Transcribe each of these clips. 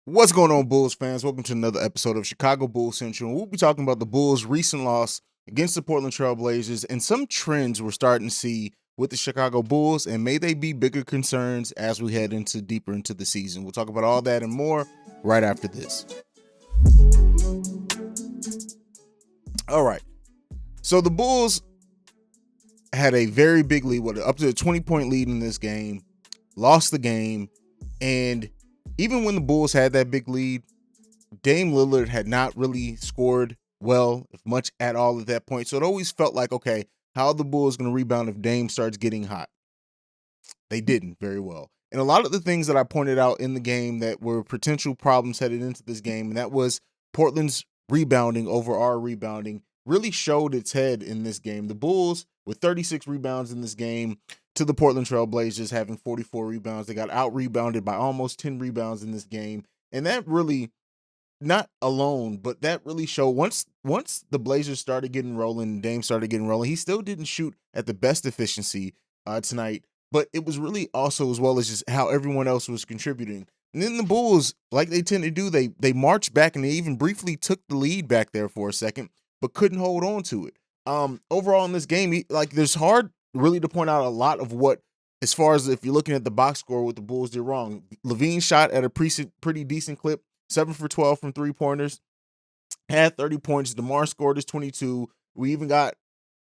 What's going on, Bulls fans? Welcome to another episode of Chicago Bulls Central. We'll be talking about the Bulls' recent loss against the Portland Trailblazers and some trends we're starting to see with the Chicago Bulls, and may they be bigger concerns as we head into deeper into the season. We'll talk about all that and more right after this. All right. So the Bulls had a very big lead, up to a 20-point lead in this game, lost the game, and even when the Bulls had that big lead, Dame Lillard had not really scored well, if much at all at that point. So it always felt like, okay, how are the Bulls going to rebound if Dame starts getting hot? They didn't very well. And a lot of the things that I pointed out in the game that were potential problems headed into this game, and that was Portland's rebounding over our rebounding, really showed its head in this game. The Bulls, with 36 rebounds in this game, to the Portland Trailblazers having 44 rebounds. They got out-rebounded by almost 10 rebounds in this game. And that really, not alone, but that really showed once the Blazers started getting rolling and Dame started getting rolling, he still didn't shoot at the best efficiency tonight. But it was really also as well as just how everyone else was contributing. And then the Bulls, like they tend to do, they marched back and they even briefly took the lead back there for a second, but couldn't hold on to it. Overall in this game, there's hard really to point out a lot of what, as far as if you're looking at the box score, what the Bulls did wrong. Levine shot at a pretty decent clip, 7 for 12 from three-pointers, had 30 points. DeMar scored his 22. We even got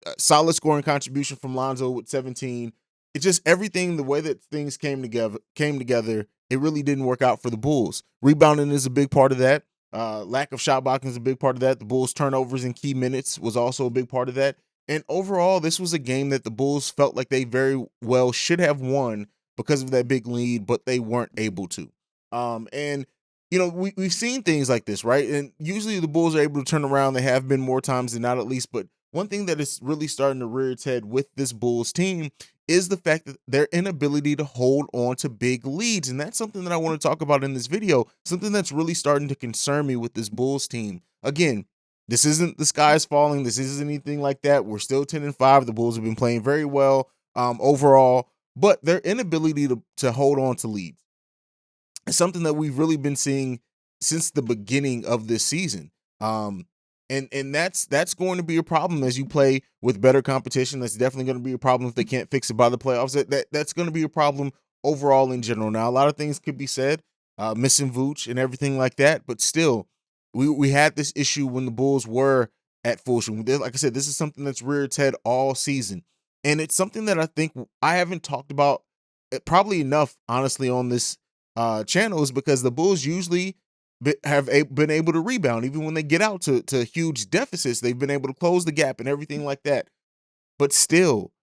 a solid scoring contribution from Lonzo with 17. It's just everything, the way that things came together, it really didn't work out for the Bulls. Rebounding is a big part of that. Lack of shot blocking is a big part of that. The Bulls' turnovers in key minutes was also a big part of that. And overall, this was a game that the Bulls felt like they very well should have won because of that big lead, but they weren't able to. And you know, we've seen things like this, right? And usually the Bulls are able to turn around. They have been more times than not, at least. But one thing that is really starting to rear its head with this Bulls team is the fact that their inability to hold on to big leads. And that's something that I want to talk about in this video, something that's really starting to concern me with this Bulls team. Again, this isn't the sky is falling. This isn't anything like that. We're still 10-5. The Bulls have been playing very well overall, but their inability to hold on to leads is something that we've really been seeing since the beginning of this season. And that's going to be a problem as you play with better competition. That's definitely going to be a problem if they can't fix it by the playoffs. That's going to be a problem overall in general. Now, a lot of things could be said, missing Vooch and everything like that, but still, we had this issue when the Bulls were at full swing. Like I said, this is something that's reared its head all season, and it's something that I think I haven't talked about probably enough, honestly, on this channel, is because the Bulls usually have been able to rebound even when they get out to huge deficits. They've been able to close the gap and everything like that. But still,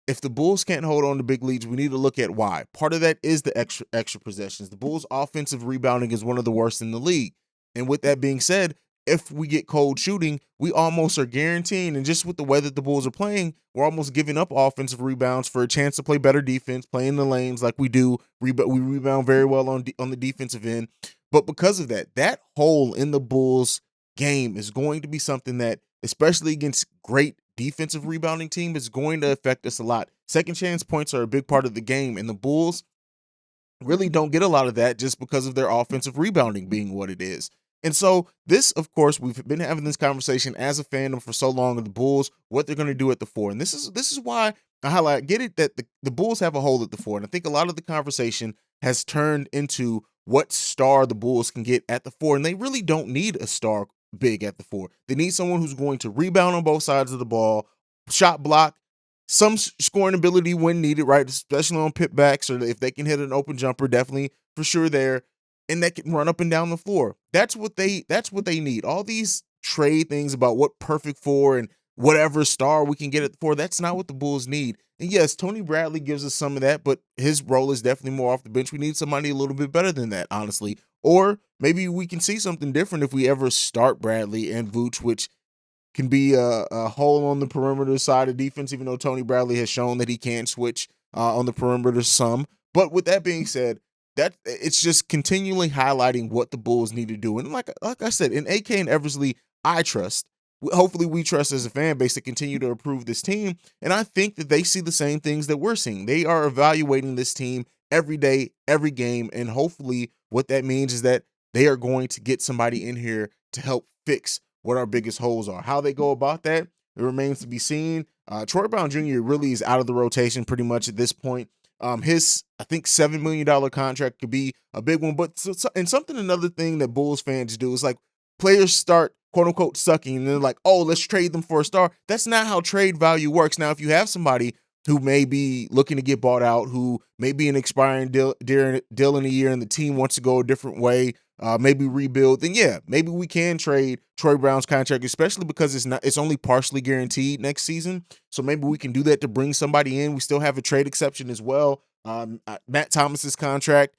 if the Bulls can't hold on to big leads, we need to look at why. Part of that is the extra possessions. The Bulls' offensive rebounding is one of the worst in the league. And with that being said, if we get cold shooting, we almost are guaranteeing, and just with the way that the Bulls are playing, we're almost giving up offensive rebounds for a chance to play better defense, play in the lanes like we do. We rebound very well on the defensive end. But because of that hole in the Bulls game is going to be something that, especially against great defensive rebounding team, is going to affect us a lot. Second chance points are a big part of the game, and the Bulls really don't get a lot of that just because of their offensive rebounding being what it is. And so this, of course, we've been having this conversation as a fandom for so long of the Bulls, what they're going to do at the four. And this is why I highlight, get it, that the Bulls have a hole at the four. And I think a lot of the conversation has turned into what star the Bulls can get at the four. And they really don't need a star big at the four. They need someone who's going to rebound on both sides of the ball, shot block, some scoring ability when needed, right? Especially on pip backs, or if they can hit an open jumper, definitely for sure there. And that can run up and down the floor. That's what they need. All these trade things about what perfect four and whatever star we can get at the four, that's not what the Bulls need. And yes, Tony Bradley gives us some of that, but his role is definitely more off the bench. We need somebody a little bit better than that, honestly. Or maybe we can see something different if we ever start Bradley and Vooch, which can be a hole on the perimeter side of defense, even though Tony Bradley has shown that he can switch on the perimeter some. But with that being said, that it's just continually highlighting what the Bulls need to do. And like I said, in AK and Eversley, I trust. Hopefully we trust as a fan base to continue to improve this team. And I think that they see the same things that we're seeing. They are evaluating this team every day, every game. And hopefully what that means is that they are going to get somebody in here to help fix what our biggest holes are. How they go about that, it remains to be seen. Troy Brown Jr. really is out of the rotation pretty much at this point. His, I think, $7 million contract could be a big one. But another thing that Bulls fans do is like players start quote unquote sucking and they're like, oh, let's trade them for a star. That's not how trade value works. Now, if you have somebody who may be looking to get bought out, who may be an expiring deal in a year and the team wants to go a different way, maybe rebuild, then yeah, maybe we can trade Troy Brown's contract, especially because it's only partially guaranteed next season. So maybe we can do that to bring somebody in. We still have a trade exception as well. Matt Thomas's contract,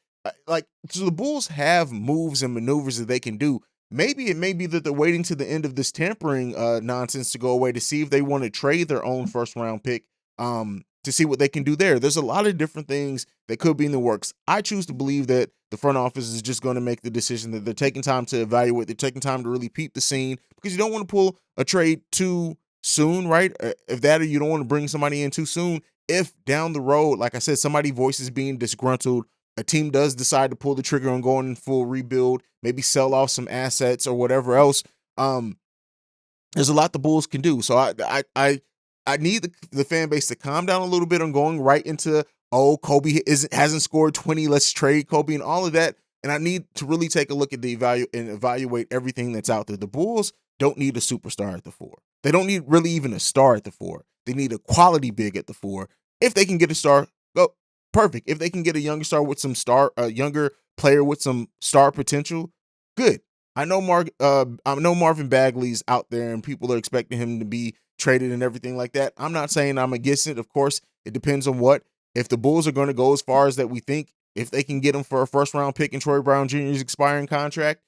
so the Bulls have moves and maneuvers that they can do. Maybe it may be that they're waiting to the end of this tampering nonsense to go away to see if they want to trade their own first round pick to see what they can do there. There's a lot of different things that could be in the works. I choose to believe that the front office is just going to make the decision that they're taking time to evaluate. They're taking time to really peep the scene because you don't want to pull a trade too soon, right? If that, or you don't want to bring somebody in too soon. If down the road, like I said, somebody voices being disgruntled, a team does decide to pull the trigger on going in full rebuild, maybe sell off some assets or whatever else, there's a lot the Bulls can do. So I need the fan base to calm down a little bit on going right into, oh, Kobe hasn't scored 20, let's trade Kobe and all of that. And I need to really take a look at evaluate everything that's out there. The Bulls don't need a superstar at the 4. They don't need really even a star at the 4. They need a quality big at the 4. If they can get a star, go perfect. If they can get a younger star with a younger player with some star potential, good. I know Marvin Bagley's out there and people are expecting him to be traded and everything like that. I'm not saying I'm against it. Of course, it depends on what. If the Bulls are going to go as far as that we think, if they can get him for a first round pick in Troy Brown Jr.'s expiring contract,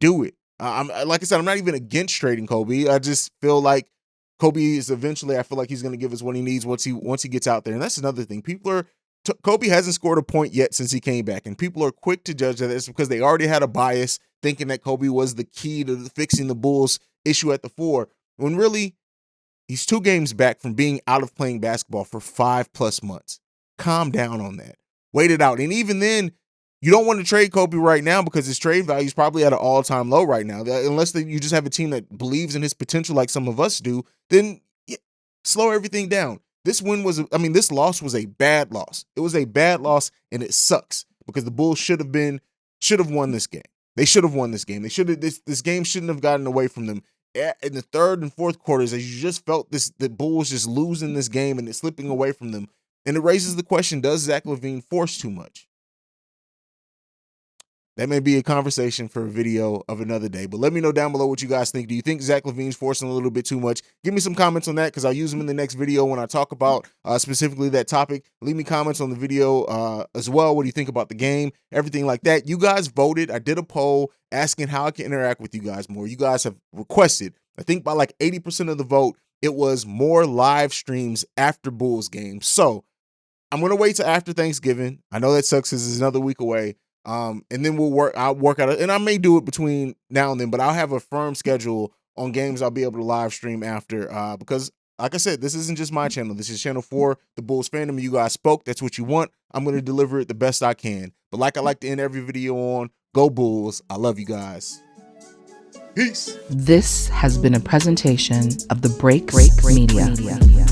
do it. I'm like I said, I'm not even against trading Kobe. I just feel like Kobe is eventually, I feel like he's going to give us what he needs once he gets out there. And that's another thing. Kobe hasn't scored a point yet since he came back, and people are quick to judge that it's because they already had a bias thinking that Kobe was the key to fixing the Bulls' issue at the 4, when really he's 2 games back from being out of playing basketball for 5+ months. Calm down on that. Wait it out. And even then, you don't want to trade Kobe right now because his trade value is probably at an all-time low right now. Unless you just have a team that believes in his potential like some of us do, then slow everything down. This loss was a bad loss. It was a bad loss, and it sucks because the Bulls should have won this game. They should have won this game. This game shouldn't have gotten away from them. In the third and fourth quarters, as you just felt the Bulls just losing this game and it's slipping away from them. And it raises the question, does Zach LaVine force too much? That may be a conversation for a video of another day, but let me know down below what you guys think. Do you think Zach LaVine's forcing a little bit too much? Give me some comments on that because I'll use them in the next video when I talk about specifically that topic. Leave me comments on the video as well. What do you think about the game? Everything like that. You guys voted. I did a poll asking how I can interact with you guys more. You guys have requested, I think by like 80% of the vote, it was more live streams after Bulls games. So I'm going to wait till after Thanksgiving. I know that sucks because it's another week away. And then I'll work out, and I may do it between now and then, but I'll have a firm schedule on games I'll be able to live stream after, because like I said, this isn't just my channel. This is channel 4, the Bulls fandom. You guys spoke. That's what you want. I'm going to deliver it the best I can. But like I like to end every video on, go Bulls. I love you guys. Peace. This has been a presentation of the Break Media.